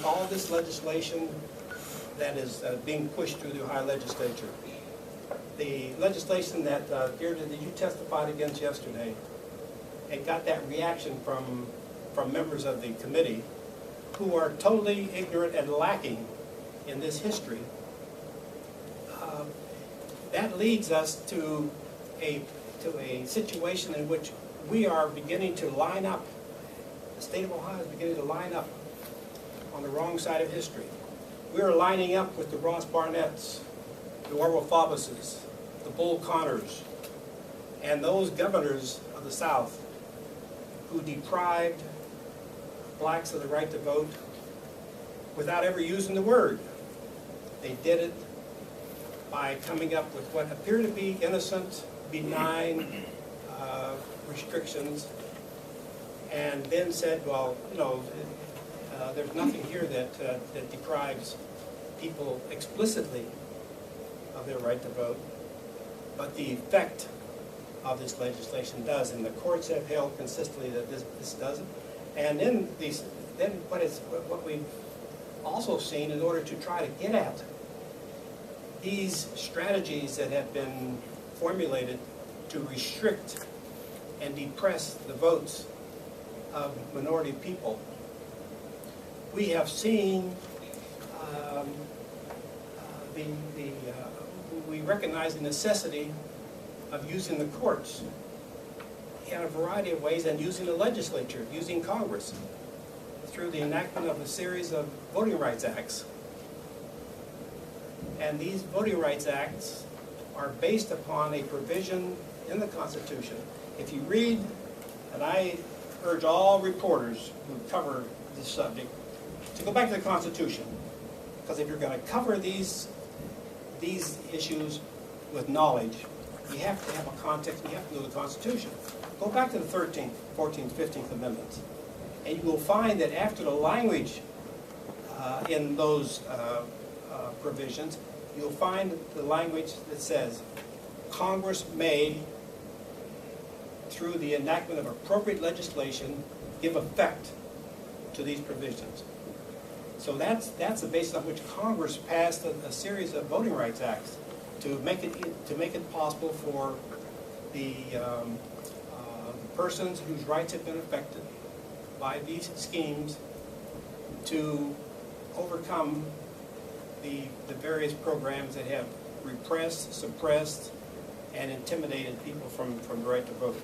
all this legislation that is being pushed through the Ohio legislature. The legislation that, Deidra, that you testified against yesterday, and got that reaction from members of the committee who are totally ignorant and lacking in this history. That leads us to a situation in which we are beginning to line up, the state of Ohio is beginning to line up on the wrong side of history. We are lining up with the Ross Barnetts, the Orwell Fobbuses, the Bull Connors, and those governors of the South who deprived blacks of the right to vote without ever using the word. They did it by coming up with what appear to be innocent, benign restrictions, and then said, well, you know, there's nothing here that deprives people explicitly of their right to vote, but the effect of this legislation does, and the courts have held consistently that this doesn't. And then what we've also seen, in order to try to get at these strategies that have been formulated to restrict and depress the votes of minority people, we have seen we recognize the necessity of using the courts in a variety of ways, and using the legislature, using Congress, through the enactment of a series of voting rights acts. And these voting rights acts are based upon a provision in the Constitution. If you read, and I urge all reporters who cover this subject to go back to the Constitution, because if you're going to cover these issues with knowledge, you have to have a context, you have to know the Constitution. Go back to the 13th, 14th, 15th Amendments, and you will find that after the language in those provisions, you'll find the language that says, Congress may, through the enactment of appropriate legislation, give effect to these provisions. So that's the basis on which Congress passed a series of voting rights acts to make it possible for the persons whose rights have been affected by these schemes to overcome the various programs that have repressed, suppressed, and intimidated people from the right to vote.